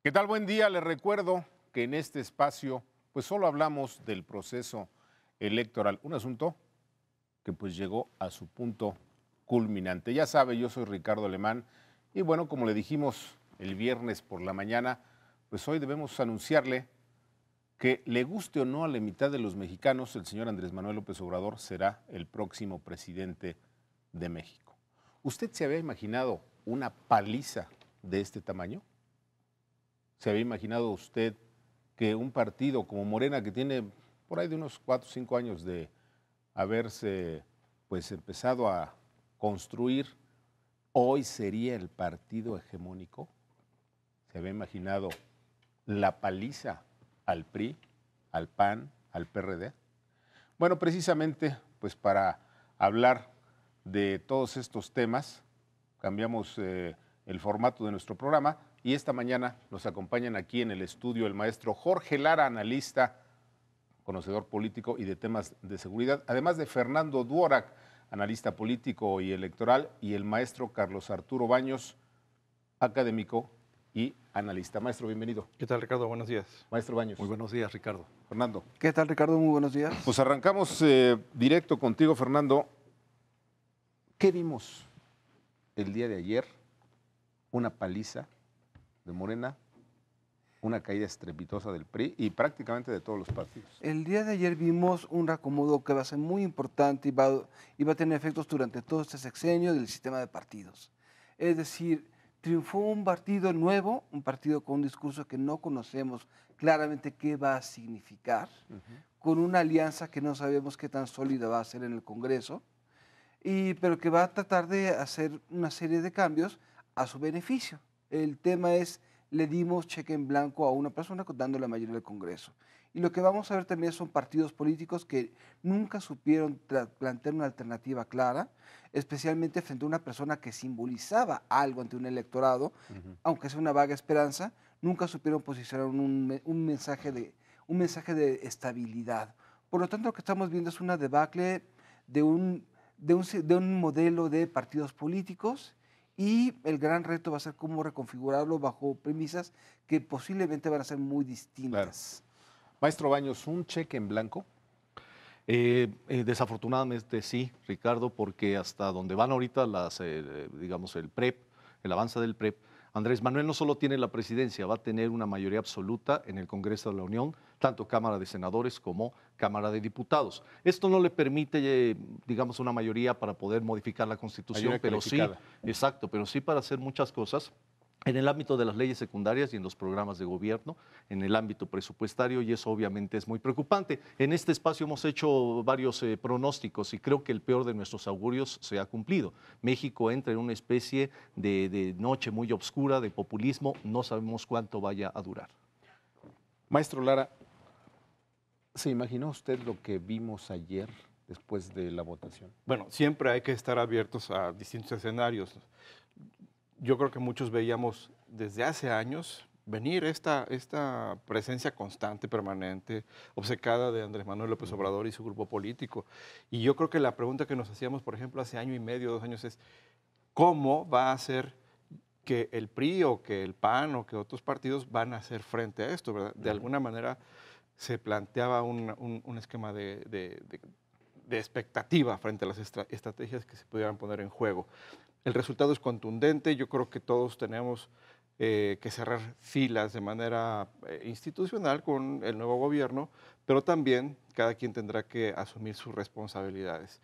¿Qué tal? Buen día. Les recuerdo que en este espacio pues solo hablamos del proceso electoral, un asunto que pues llegó a su punto culminante. Ya sabe, yo soy Ricardo Alemán y bueno, como le dijimos el viernes por la mañana, pues hoy debemos anunciarle que le guste o no a la mitad de los mexicanos, el señor Andrés Manuel López Obrador será el próximo presidente de México. ¿Usted se había imaginado una paliza de este tamaño? ¿Se había imaginado usted que un partido como Morena, que tiene por ahí de unos 4 o 5 años de haberse pues empezado a construir, hoy sería el partido hegemónico? ¿Se había imaginado la paliza al PRI, al PAN, al PRD? Bueno, precisamente pues para hablar de todos estos temas, cambiamos el formato de nuestro programa y esta mañana nos acompañan aquí en el estudio el maestro Jorge Lara, analista, conocedor político y de temas de seguridad, además de Fernando Duorak, analista político y electoral, y el maestro Carlos Arturo Baños, académico y analista. Maestro, bienvenido. ¿Qué tal, Ricardo? Buenos días. Maestro Baños. Muy buenos días, Ricardo. Fernando. ¿Qué tal, Ricardo? Muy buenos días. Pues arrancamos directo contigo, Fernando. ¿Qué vimos el día de ayer? Una paliza de Morena, una caída estrepitosa del PRI y prácticamente de todos los partidos. El día de ayer vimos un reacomodo que va a ser muy importante y va a tener efectos durante todo este sexenio del sistema de partidos. Es decir, triunfó un partido nuevo, un partido con un discurso que no conocemos claramente qué va a significar, con una alianza que no sabemos qué tan sólida va a ser en el Congreso, pero que va a tratar de hacer una serie de cambios a su beneficio. El tema es, le dimos cheque en blanco a una persona dando la mayoría del Congreso. Y lo que vamos a ver también son partidos políticos que nunca supieron plantear una alternativa clara, especialmente frente a una persona que simbolizaba algo ante un electorado, aunque sea una vaga esperanza, nunca supieron posicionar un mensaje de estabilidad. Por lo tanto, lo que estamos viendo es una debacle de un modelo de partidos políticos, y el gran reto va a ser cómo reconfigurarlo bajo premisas que posiblemente van a ser muy distintas. Claro. Maestro Baños, ¿un cheque en blanco? Desafortunadamente sí, Ricardo, porque hasta donde van ahorita digamos, el PREP, el avance del PREP, Andrés Manuel no solo tiene la presidencia, va a tener una mayoría absoluta en el Congreso de la Unión, tanto Cámara de Senadores como Cámara de Diputados. Esto no le permite, digamos, una mayoría para poder modificar la Constitución, pero sí, exacto, pero sí para hacer muchas cosas en el ámbito de las leyes secundarias y en los programas de gobierno, en el ámbito presupuestario, y eso obviamente es muy preocupante. En este espacio hemos hecho varios pronósticos y creo que el peor de nuestros augurios se ha cumplido. México entra en una especie de noche muy oscura, de populismo, no sabemos cuánto vaya a durar. Maestro Lara, ¿se imaginó usted lo que vimos ayer después de la votación? Bueno, siempre hay que estar abiertos a distintos escenarios. Yo creo que muchos veíamos desde hace años venir esta presencia constante, permanente, obcecada de Andrés Manuel López Obrador y su grupo político. Y yo creo que la pregunta que nos hacíamos, por ejemplo, hace año y medio, 2 años, es ¿cómo va a ser que el PRI o que el PAN o que otros partidos van a hacer frente a esto, ¿verdad? De alguna manera se planteaba un esquema de expectativa frente a las estrategias que se pudieran poner en juego. El resultado es contundente. Yo creo que todos tenemos que cerrar filas de manera institucional con el nuevo gobierno, pero también cada quien tendrá que asumir sus responsabilidades.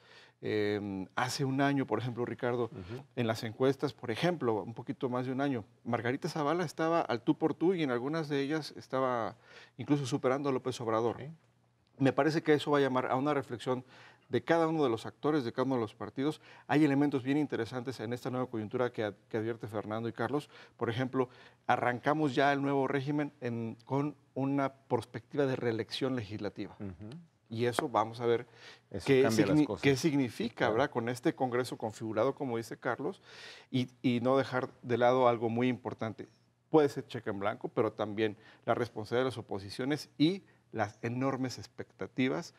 Hace un año, por ejemplo, Ricardo, en las encuestas, por ejemplo, un poquito más de un año, Margarita Zavala estaba al tú por tú y en algunas de ellas estaba incluso superando a López Obrador. Me parece que eso va a llamar a una reflexión de cada uno de los actores, de cada uno de los partidos. Hay elementos bien interesantes en esta nueva coyuntura que advierte Fernando y Carlos. Por ejemplo, arrancamos ya el nuevo régimen con una perspectiva de reelección legislativa. Y eso vamos a ver qué significa, ¿verdad? Con este Congreso configurado, como dice Carlos, y no dejar de lado algo muy importante. Puede ser cheque en blanco, pero también la responsabilidad de las oposiciones y las enormes expectativas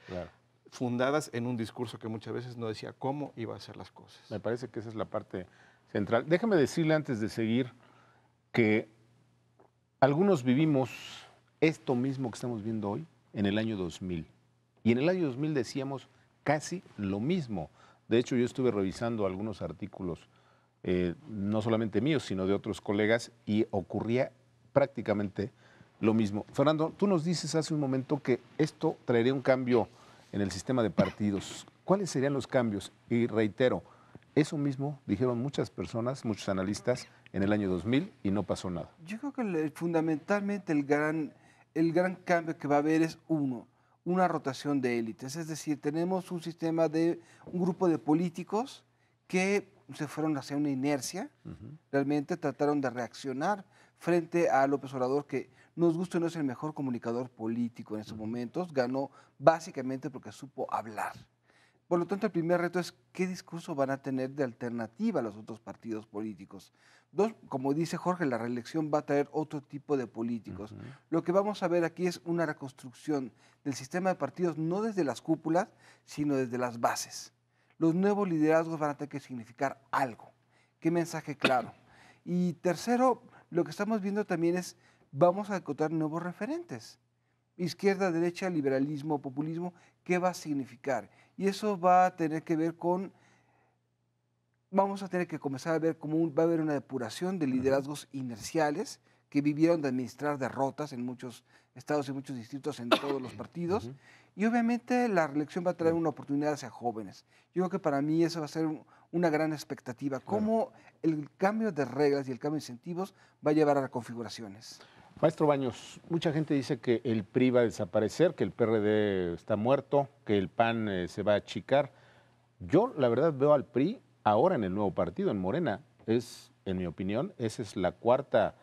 fundadas en un discurso que muchas veces no decía cómo iba a hacer las cosas. Me parece que esa es la parte central. Déjame decirle antes de seguir que Algunos vivimos esto mismo que estamos viendo hoy en el año 2000. Y en el año 2000 decíamos casi lo mismo. De hecho, yo estuve revisando algunos artículos, no solamente míos, sino de otros colegas, y ocurría prácticamente lo mismo. Fernando, tú nos dices hace un momento que esto traería un cambio en el sistema de partidos. ¿Cuáles serían los cambios? Y reitero, eso mismo dijeron muchas personas, muchos analistas en el año 2000 y no pasó nada. Yo creo que fundamentalmente el gran cambio que va a haber es una rotación de élites. Es decir, tenemos un sistema de un grupo de políticos que se fueron hacia una inercia, realmente trataron de reaccionar frente a López Obrador, que nos gusta o no es el mejor comunicador político en estos momentos, ganó básicamente porque supo hablar. Por lo tanto, el primer reto es qué discurso van a tener de alternativa a los otros partidos políticos. Dos, como dice Jorge, la reelección va a traer otro tipo de políticos. Lo que vamos a ver aquí es una reconstrucción del sistema de partidos, no desde las cúpulas, sino desde las bases. Los nuevos liderazgos van a tener que significar algo. ¿Qué mensaje claro? Y tercero, lo que estamos viendo también es, vamos a encontrar nuevos referentes. Izquierda, derecha, liberalismo, populismo, ¿qué va a significar? Y eso va a tener que ver con, vamos a tener que comenzar a ver cómo va a haber una depuración de liderazgos inerciales que vivieron de administrar derrotas en muchos estados y muchos distritos en todos los partidos. Y obviamente la reelección va a traer una oportunidad hacia jóvenes. Yo creo que para mí eso va a ser una gran expectativa, cómo el cambio de reglas y el cambio de incentivos va a llevar a reconfiguraciones. Maestro Baños, mucha gente dice que el PRI va a desaparecer, que el PRD está muerto, que el PAN se va a achicar. Yo, la verdad, veo al PRI ahora en el nuevo partido, en Morena. Es, en mi opinión, esa es la cuarta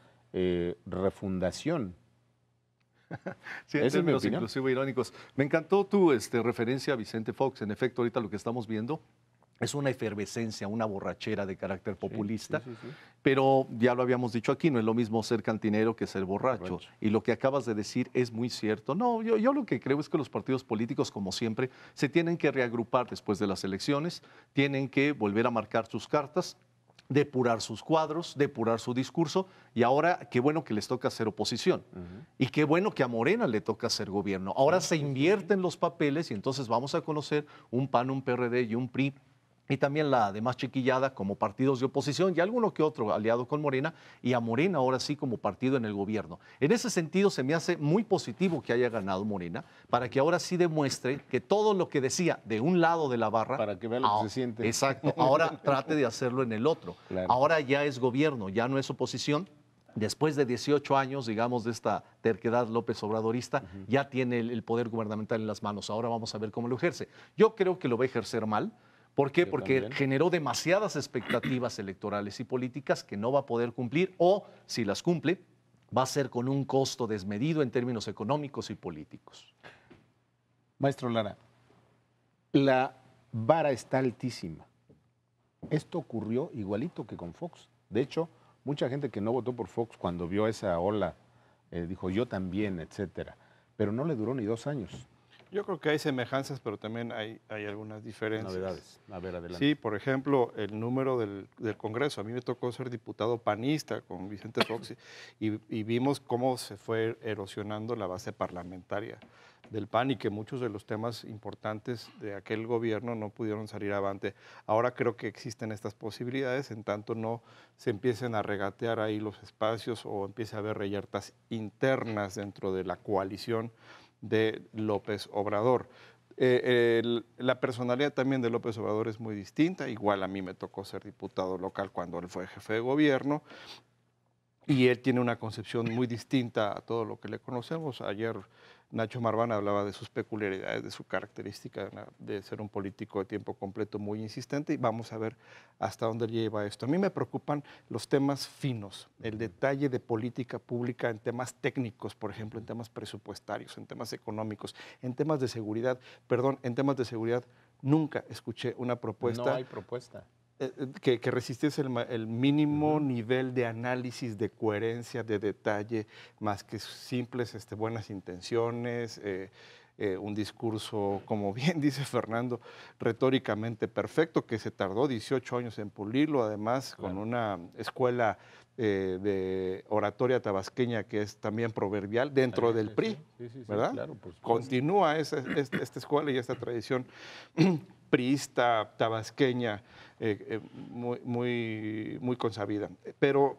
refundación. Sí, en términos inclusive irónicos. Me encantó tu referencia a Vicente Fox. En efecto, ahorita lo que estamos viendo es una efervescencia, una borrachera de carácter populista, sí. Pero ya lo habíamos dicho aquí, no es lo mismo ser cantinero que ser borracho. Y lo que acabas de decir es muy cierto. No, yo lo que creo es que los partidos políticos, como siempre, se tienen que reagrupar después de las elecciones, tienen que volver a marcar sus cartas, depurar sus cuadros, depurar su discurso, y ahora qué bueno que les toca hacer oposición, y qué bueno que a Morena le toca hacer gobierno. Ahora se invierten los papeles y entonces vamos a conocer un PAN, un PRD y un PRI, y también la demás chiquillada como partidos de oposición y alguno que otro aliado con Morena, y a Morena ahora sí como partido en el gobierno. En ese sentido se me hace muy positivo que haya ganado Morena, para que ahora sí demuestre que todo lo que decía de un lado de la barra... Para que vea lo que se siente. Exacto, ahora trate de hacerlo en el otro. Claro. Ahora ya es gobierno, ya no es oposición. Después de 18 años, digamos, de esta terquedad López Obradorista, ya tiene el poder gubernamental en las manos. Ahora vamos a ver cómo lo ejerce. Yo creo que lo va a ejercer mal. ¿Por qué? Porque generó demasiadas expectativas electorales y políticas que no va a poder cumplir, o si las cumple, va a ser con un costo desmedido en términos económicos y políticos. Maestro Lara, la vara está altísima. Esto ocurrió igualito que con Fox. De hecho, mucha gente que no votó por Fox cuando vio esa ola dijo yo también, etcétera. Pero no le duró ni 2 años. Yo creo que hay semejanzas, pero también hay algunas diferencias. Novedades. A ver, adelante. Sí, por ejemplo, el número del Congreso. A mí me tocó ser diputado panista con Vicente Fox y vimos cómo se fue erosionando la base parlamentaria del PAN y que muchos de los temas importantes de aquel gobierno no pudieron salir avante. Ahora creo que existen estas posibilidades, en tanto no se empiecen a regatear ahí los espacios o empiece a haber reyertas internas dentro de la coalición de López Obrador. La personalidad también de López Obrador es muy distinta. Igual a mí me tocó ser diputado local cuando él fue jefe de gobierno y él tiene una concepción muy distinta a todo lo que le conocemos. Ayer Nacho Marván hablaba de sus peculiaridades, de su característica de ser un político de tiempo completo muy insistente, y vamos a ver hasta dónde lleva esto. A mí me preocupan los temas finos, el detalle de política pública en temas técnicos, por ejemplo, en temas presupuestarios, en temas económicos, en temas de seguridad. Perdón, en temas de seguridad nunca escuché una propuesta. No hay propuesta. Que resistiese el mínimo nivel de análisis, de coherencia, de detalle, más que simples buenas intenciones, un discurso, como bien dice Fernando, retóricamente perfecto, que se tardó 18 años en pulirlo, además con una escuela de oratoria tabasqueña que es también proverbial dentro del PRI, ¿verdad? Claro, por supuesto. Continúa esta escuela y esta tradición priista, tabasqueña, muy consabida. Pero,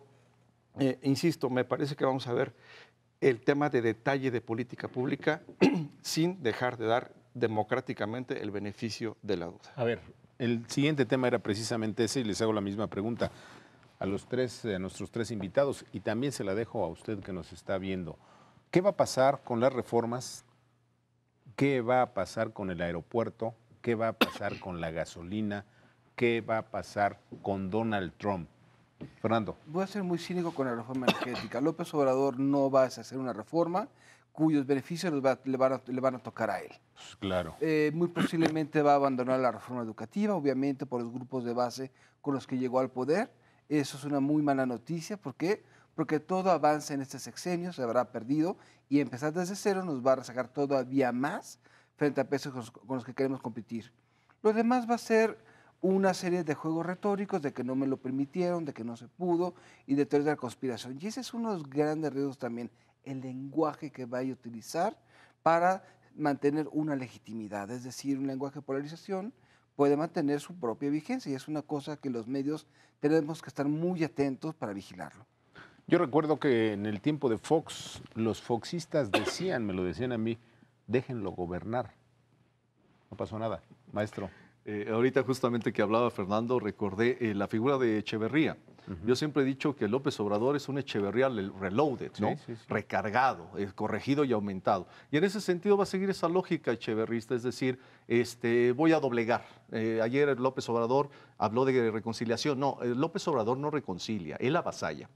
insisto, me parece que vamos a ver el tema de detalle de política pública sin dejar de dar democráticamente el beneficio de la duda. A ver, el siguiente tema era precisamente ese y les hago la misma pregunta a nuestros tres invitados y también se la dejo a usted que nos está viendo. ¿Qué va a pasar con las reformas? ¿Qué va a pasar con el aeropuerto? ¿Qué va a pasar con la gasolina? ¿Qué va a pasar con Donald Trump? Fernando. Voy a ser muy cínico con la reforma energética. López Obrador no va a hacer una reforma cuyos beneficios le van a tocar a él. Pues claro. Muy posiblemente va a abandonar la reforma educativa, obviamente por los grupos de base con los que llegó al poder. Eso es una muy mala noticia. ¿Por qué? Porque todo avance en este sexenio se habrá perdido y empezar desde cero nos va a rezagar todavía más frente a pesos con los que queremos competir. Lo demás va a ser una serie de juegos retóricos de que no me lo permitieron, de que no se pudo y de teorías de la conspiración. Y ese es uno de los grandes riesgos también, el lenguaje que vaya a utilizar para mantener una legitimidad. Es decir, un lenguaje de polarización puede mantener su propia vigencia y es una cosa que los medios tenemos que estar muy atentos para vigilarlo. Yo recuerdo que en el tiempo de Fox, los foxistas decían, me lo decían a mí, déjenlo gobernar. No pasó nada, maestro. Ahorita justamente que hablaba Fernando, recordé la figura de Echeverría. Yo siempre he dicho que López Obrador es un Echeverría reloaded, ¿no? Sí. Recargado, corregido y aumentado. Y en ese sentido va a seguir esa lógica echeverrista, es decir, voy a doblegar. Ayer López Obrador habló de reconciliación. No, López Obrador no reconcilia, él avasalla.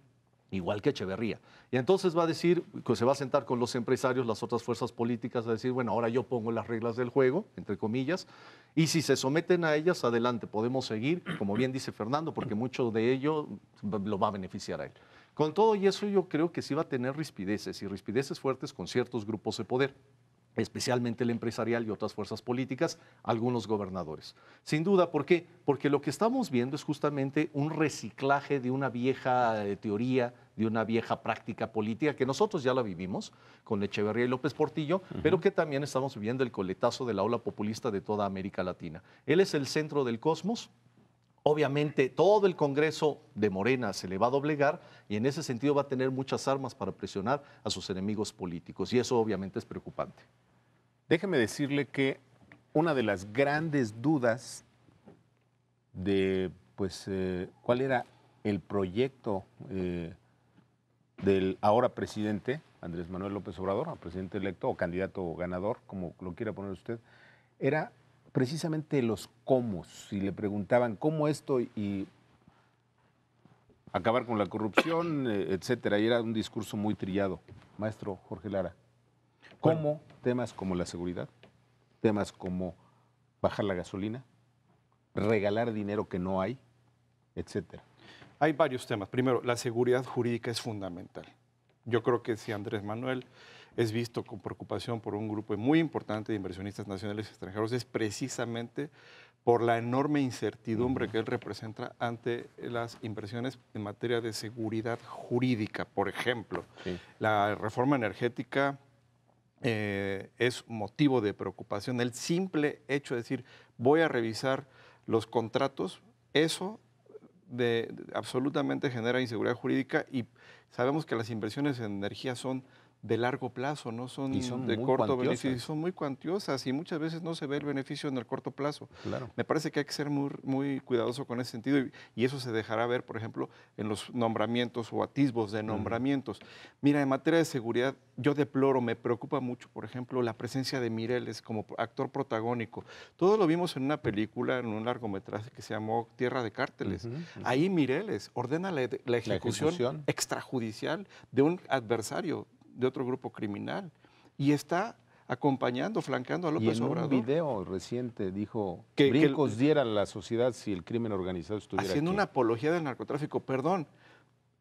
Igual que Echeverría. Y entonces va a decir, que se va a sentar con los empresarios, las otras fuerzas políticas, a decir, bueno, ahora yo pongo las reglas del juego, entre comillas, y si se someten a ellas, adelante, podemos seguir, como bien dice Fernando, porque mucho de ello lo va a beneficiar a él. Con todo y eso yo creo que sí va a tener rispideces, y rispideces fuertes con ciertos grupos de poder, especialmente el empresarial y otras fuerzas políticas, algunos gobernadores. Sin duda, ¿por qué? Porque lo que estamos viendo es justamente un reciclaje de una vieja teoría, de una vieja práctica política que nosotros ya la vivimos con Echeverría y López Portillo, pero que también estamos viviendo el coletazo de la ola populista de toda América Latina. Él es el centro del cosmos. Obviamente todo el Congreso de Morena se le va a doblegar y en ese sentido va a tener muchas armas para presionar a sus enemigos políticos y eso obviamente es preocupante. Déjeme decirle que una de las grandes dudas de cuál era el proyecto del ahora presidente Andrés Manuel López Obrador, presidente electo o candidato ganador, como lo quiera poner usted, era precisamente los cómo. Si le preguntaban cómo esto y acabar con la corrupción, etcétera, y era un discurso muy trillado. Maestro Jorge Lara, ¿cómo temas como la seguridad, temas como bajar la gasolina, regalar dinero que no hay, etcétera? Hay varios temas. Primero, la seguridad jurídica es fundamental. Yo creo que si Andrés Manuel es visto con preocupación por un grupo muy importante de inversionistas nacionales y extranjeros, es precisamente por la enorme incertidumbre que él representa ante las inversiones en materia de seguridad jurídica. Por ejemplo, la reforma energética es motivo de preocupación. El simple hecho de decir, voy a revisar los contratos, eso absolutamente genera inseguridad jurídica y sabemos que las inversiones en energía son de largo plazo, no son de corto beneficio, son muy cuantiosas y muchas veces no se ve el beneficio en el corto plazo. Claro. Me parece que hay que ser muy cuidadoso con ese sentido y eso se dejará ver, por ejemplo, en los nombramientos o atisbos de nombramientos. Mira, en materia de seguridad, yo deploro, me preocupa mucho, por ejemplo, la presencia de Mireles como actor protagónico. Todo lo vimos en una película, en un largometraje que se llamó Tierra de Cárteles. Ahí Mireles ordena la ejecución extrajudicial de un adversario de otro grupo criminal y está acompañando, flanqueando a López Obrador. Y en un video reciente dijo que brincos diera a la sociedad si el crimen organizado estuviera haciendo aquí. Una apología del narcotráfico, perdón.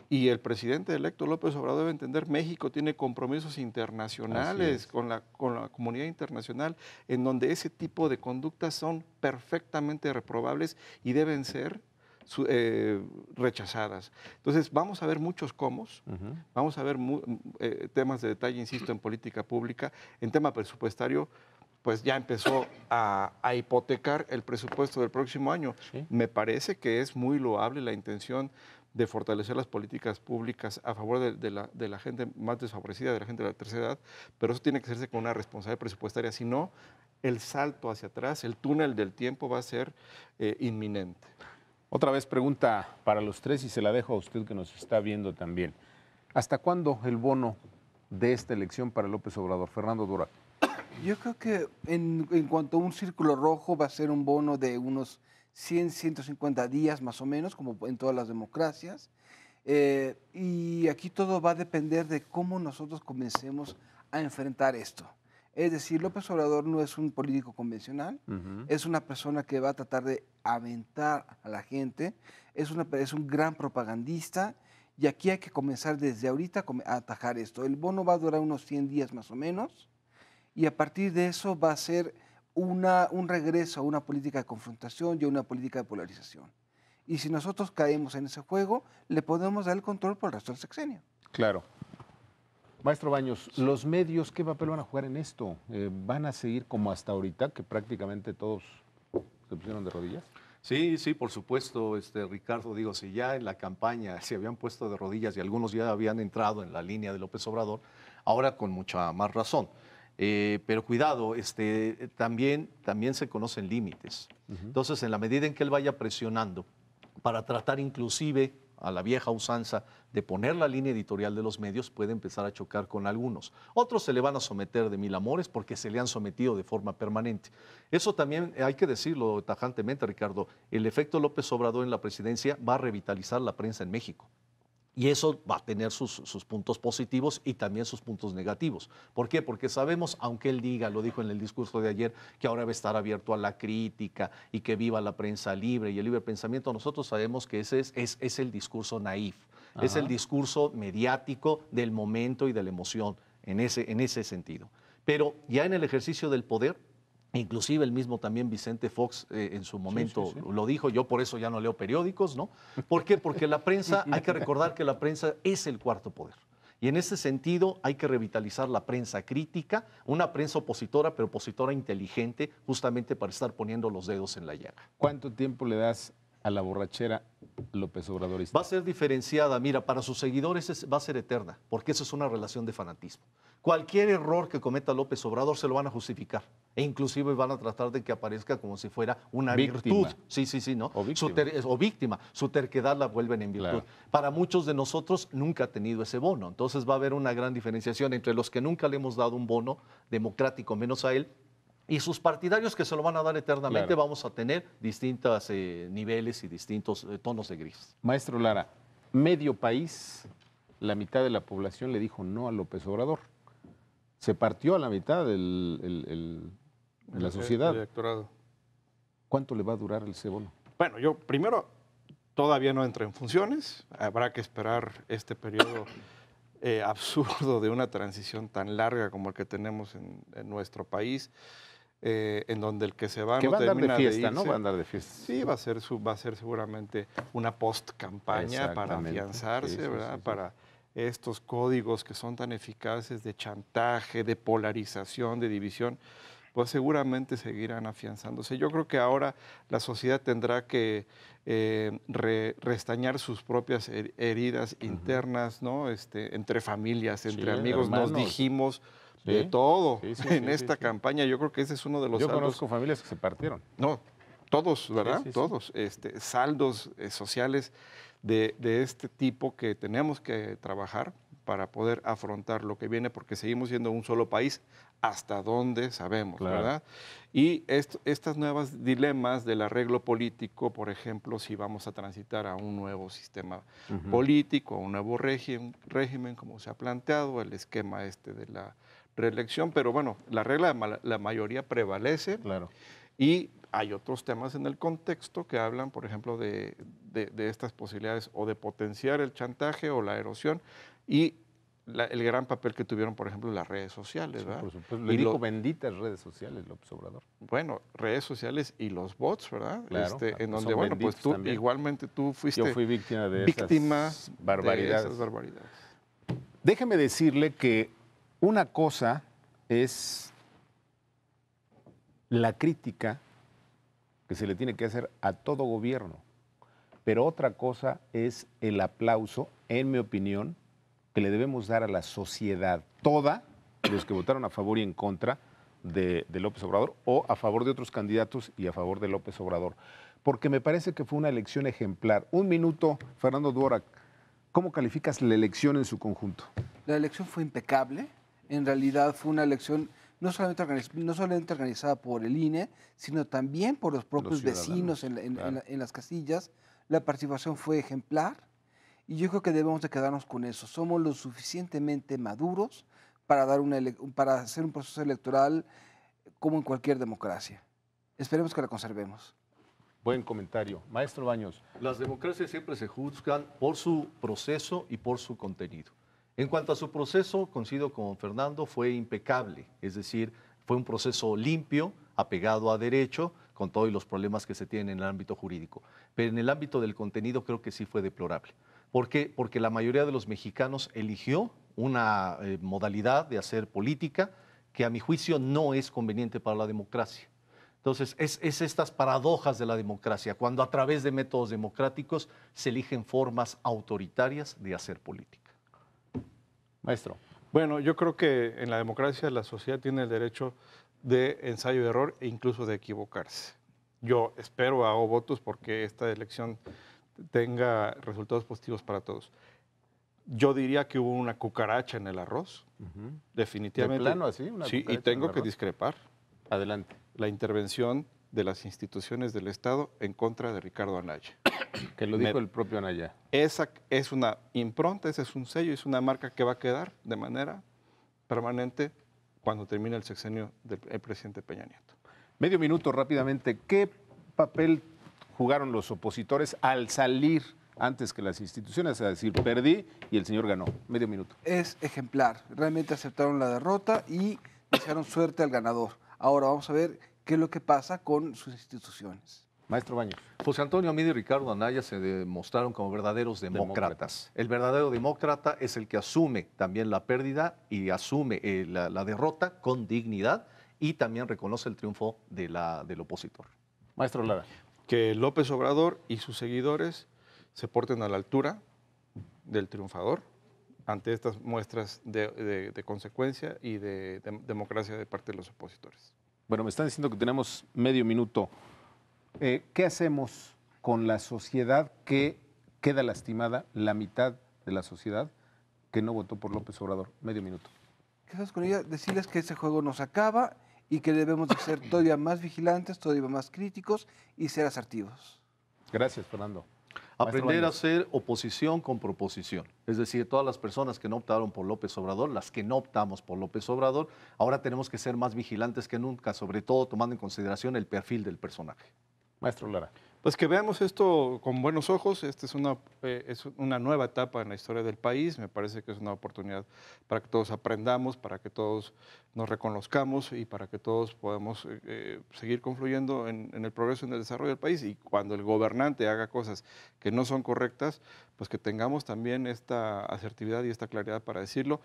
Y el presidente electo López Obrador debe entender, México tiene compromisos internacionales con la comunidad internacional en donde ese tipo de conductas son perfectamente reprobables y deben ser rechazadas. Entonces, vamos a ver muchos comos, vamos a ver temas de detalle, insisto, en política pública. En tema presupuestario, pues ya empezó a hipotecar el presupuesto del próximo año. Sí. Me parece que es muy loable la intención de fortalecer las políticas públicas a favor de la gente más desfavorecida, de la gente de la tercera edad, pero eso tiene que hacerse con una responsabilidad presupuestaria, si no, el salto hacia atrás, el túnel del tiempo va a ser inminente. Otra vez pregunta para los tres y se la dejo a usted que nos está viendo también. ¿Hasta cuándo el bono de esta elección para López Obrador? Fernando Dura. Yo creo que en cuanto a un círculo rojo va a ser un bono de unos 100, 150 días más o menos, como en todas las democracias. Y aquí todo va a depender de cómo nosotros comencemos a enfrentar esto. Es decir, López Obrador no es un político convencional, es una persona que va a tratar de aventar a la gente, es un gran propagandista y aquí hay que comenzar desde ahorita a atajar esto. El bono va a durar unos 100 días más o menos y a partir de eso va a ser un regreso a una política de confrontación y a una política de polarización. Y si nosotros caemos en ese juego, le podemos dar el control por el resto del sexenio. Claro. Maestro Baños, ¿los medios qué papel van a jugar en esto? ¿Van a seguir como hasta ahorita, que prácticamente todos se pusieron de rodillas? Sí, sí, por supuesto, Ricardo, digo, si ya en la campaña se habían puesto de rodillas y algunos ya habían entrado en la línea de López Obrador, ahora con mucha más razón. Pero cuidado, también se conocen límites. Entonces, en la medida en que él vaya presionando para tratar inclusive a la vieja usanza de poner la línea editorial de los medios, puede empezar a chocar con algunos. Otros se le van a someter de mil amores porque se le han sometido de forma permanente. Eso también hay que decirlo tajantemente, Ricardo. El efecto López Obrador en la presidencia va a revitalizar la prensa en México. Y eso va a tener sus puntos positivos y también sus puntos negativos. ¿Por qué? Porque sabemos, aunque él diga, lo dijo en el discurso de ayer, que ahora va a estar abierto a la crítica y que viva la prensa libre y el libre pensamiento, nosotros sabemos que ese es el discurso naif, es el discurso mediático del momento y de la emoción en ese sentido. Pero ya en el ejercicio del poder, inclusive el mismo también Vicente Fox en su momento lo dijo, yo por eso ya no leo periódicos, ¿no? ¿Por qué? Porque la prensa, hay que recordar que la prensa es el cuarto poder. Y en ese sentido hay que revitalizar la prensa crítica, una prensa opositora, pero opositora inteligente, justamente para estar poniendo los dedos en la llaga. ¿Cuánto tiempo le das a la borrachera López Obradorista? Va a ser diferenciada, mira, para sus seguidores va a ser eterna, porque eso es una relación de fanatismo. Cualquier error que cometa López Obrador se lo van a justificar e inclusive van a tratar de que aparezca como si fuera una virtud. Sí, ¿no? O víctima. Su terquedad la vuelven en virtud. Claro. Para muchos de nosotros nunca ha tenido ese bono, entonces va a haber una gran diferenciación entre los que nunca le hemos dado un bono democrático, menos a él, y sus partidarios que se lo van a dar eternamente. Claro. Vamos a tener distintos niveles y distintos tonos de gris. Maestro Lara, medio país, la mitad de la población le dijo no a López Obrador. Se partió a la mitad la sociedad. El electorado. ¿Cuánto le va a durar ese bono? Bueno, yo primero todavía no entra en funciones. Habrá que esperar este periodo absurdo de una transición tan larga como el que tenemos en nuestro país. En donde el que se va que no va a andar termina de fiesta, de irse. ¿no? Va a andar de fiesta. Sí, va a ser seguramente una post-campaña para afianzarse, ¿verdad? Sí. Para estos códigos que son tan eficaces de chantaje, de polarización, de división, pues seguramente seguirán afianzándose. Yo creo que ahora la sociedad tendrá que restañar sus propias heridas internas, ¿no? Entre familias, entre amigos, hermanos. Nos dijimos de todo en esta campaña. Yo creo que ese es uno de los saldos. Yo conozco familias que se partieron. No, todos, ¿verdad? Todos. Saldos sociales de este tipo que tenemos que trabajar para poder afrontar lo que viene, porque seguimos siendo un solo país hasta donde sabemos, ¿verdad? Y estas nuevas dilemas del arreglo político, por ejemplo, si vamos a transitar a un nuevo sistema político, a un nuevo régimen, como se ha planteado, el esquema de la reelección, pero bueno, la regla de la mayoría prevalece. Claro. Y hay otros temas en el contexto que hablan, por ejemplo, de estas posibilidades o de potenciar el chantaje o la erosión y el gran papel que tuvieron, por ejemplo, las redes sociales, ¿verdad? Por supuesto. Le Y dijo benditas redes sociales, López Obrador. Bueno, redes sociales y los bots, ¿verdad? Claro, En donde, son bueno, pues benditos tú también. igualmente tú fuiste Yo fui víctima de esas barbaridades. barbaridades. Déjeme decirle que una cosa es la crítica que se le tiene que hacer a todo gobierno, pero otra cosa es el aplauso, en mi opinión, que le debemos dar a la sociedad toda, los que votaron a favor y en contra de López Obrador, o a favor de otros candidatos y a favor de López Obrador, porque me parece que fue una elección ejemplar. Un minuto, Fernando Duorak, ¿cómo calificas la elección en su conjunto? La elección fue impecable. En realidad fue una elección no solamente organizada por el INE, sino también por los propios vecinos en las casillas. La participación fue ejemplar y yo creo que debemos de quedarnos con eso. Somos lo suficientemente maduros para hacer un proceso electoral como en cualquier democracia. Esperemos que la conservemos. Buen comentario. Maestro Baños. Las democracias siempre se juzgan por su proceso y por su contenido. En cuanto a su proceso, coincido con Fernando, fue impecable, es decir, fue un proceso limpio, apegado a derecho, con todos los problemas que se tienen en el ámbito jurídico. Pero en el ámbito del contenido creo que sí fue deplorable. ¿Por qué? Porque la mayoría de los mexicanos eligió una modalidad de hacer política que a mi juicio no es conveniente para la democracia. Entonces, es estas paradojas de la democracia, cuando a través de métodos democráticos se eligen formas autoritarias de hacer política. Maestro. Bueno, yo creo que en la democracia la sociedad tiene el derecho de ensayo y error e incluso de equivocarse. Yo espero, hago votos porque esta elección tenga resultados positivos para todos. Yo diría que hubo una cucaracha en el arroz, definitivamente. ¿De plano así? Sí, y tengo que discrepar. Adelante. La intervención de las instituciones del Estado en contra de Ricardo Anaya. Que lo dijo el propio Anaya. Esa es una impronta, ese es un sello, es una marca que va a quedar de manera permanente cuando termine el sexenio del presidente Peña Nieto. Medio minuto rápidamente. ¿Qué papel jugaron los opositores al salir antes que las instituciones? A decir, perdí y el señor ganó. Medio minuto. Es ejemplar. Realmente aceptaron la derrota y desearon suerte al ganador. Ahora vamos a ver qué es lo que pasa con sus instituciones. Maestro Baños. José Antonio Amid y Ricardo Anaya se demostraron como verdaderos demócratas. El verdadero demócrata es el que asume también la pérdida y asume la derrota con dignidad y también reconoce el triunfo del opositor. Maestro Lara. Que López Obrador y sus seguidores se porten a la altura del triunfador ante estas muestras de consecuencia y de democracia de parte de los opositores. Bueno, me están diciendo que tenemos medio minuto. ¿Qué hacemos con la sociedad que queda lastimada, la mitad de la sociedad que no votó por López Obrador? Medio minuto. ¿Qué hacemos con ella? Decirles que ese juego nos acaba y que debemos de ser todavía más vigilantes, todavía más críticos y ser asertivos. Gracias, Fernando. Aprender a hacer oposición con proposición. Es decir, todas las personas que no optaron por López Obrador, las que no optamos por López Obrador, ahora tenemos que ser más vigilantes que nunca, sobre todo tomando en consideración el perfil del personaje. Maestro Lara. Pues que veamos esto con buenos ojos. Esta es una nueva etapa en la historia del país. Me parece que es una oportunidad para que todos aprendamos, para que todos nos reconozcamos y para que todos podamos seguir confluyendo en el progreso y en el desarrollo del país. Y cuando el gobernante haga cosas que no son correctas, pues que tengamos también esta asertividad y esta claridad para decirlo,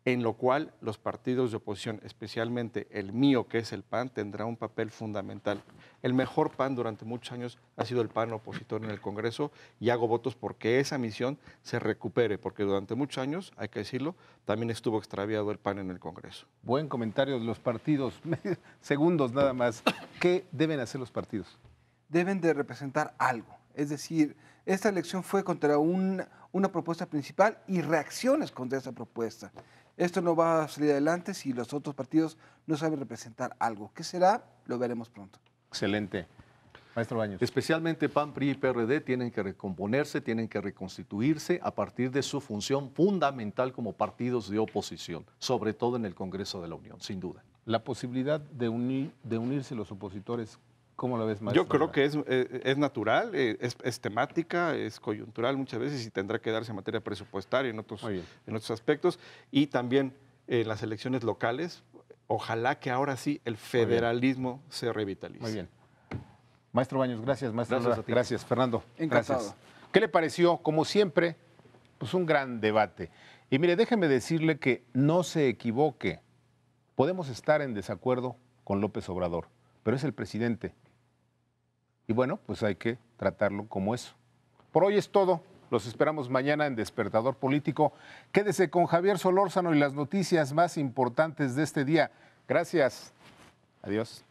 en lo cual los partidos de oposición, especialmente el mío, que es el PAN, tendrá un papel fundamental. El mejor PAN durante muchos años ha sido el PAN opositor en el Congreso y hago votos porque esa misión se recupere, porque durante muchos años, hay que decirlo, también estuvo extraviado el PAN en el Congreso. Buen comentario de los partidos. Segundos nada más. ¿Qué deben hacer los partidos? Deben de representar algo. Es decir, esta elección fue contra una propuesta principal y reacciones contra esa propuesta. Esto no va a salir adelante si los otros partidos no saben representar algo. ¿Qué será? Lo veremos pronto. Excelente. Maestro Baños. Especialmente PAN, PRI y PRD tienen que recomponerse, tienen que reconstituirse a partir de su función fundamental como partidos de oposición, sobre todo en el Congreso de la Unión, sin duda. La posibilidad de unirse los opositores ¿Cómo lo ves, maestro? Yo creo que es natural, es temática, es coyuntural muchas veces y tendrá que darse en materia presupuestaria en otros aspectos. Y también en las elecciones locales, ojalá que ahora sí el federalismo se revitalice. Muy bien. Maestro Baños, gracias. Maestro, gracias. Fernando. Encantado. Gracias. ¿Qué le pareció? Como siempre, pues un gran debate. Y mire, déjeme decirle que no se equivoque. Podemos estar en desacuerdo con López Obrador, pero es el presidente. Y bueno, pues hay que tratarlo como eso. Por hoy es todo. Los esperamos mañana en Despertador Político. Quédese con Javier Solórzano y las noticias más importantes de este día. Gracias. Adiós.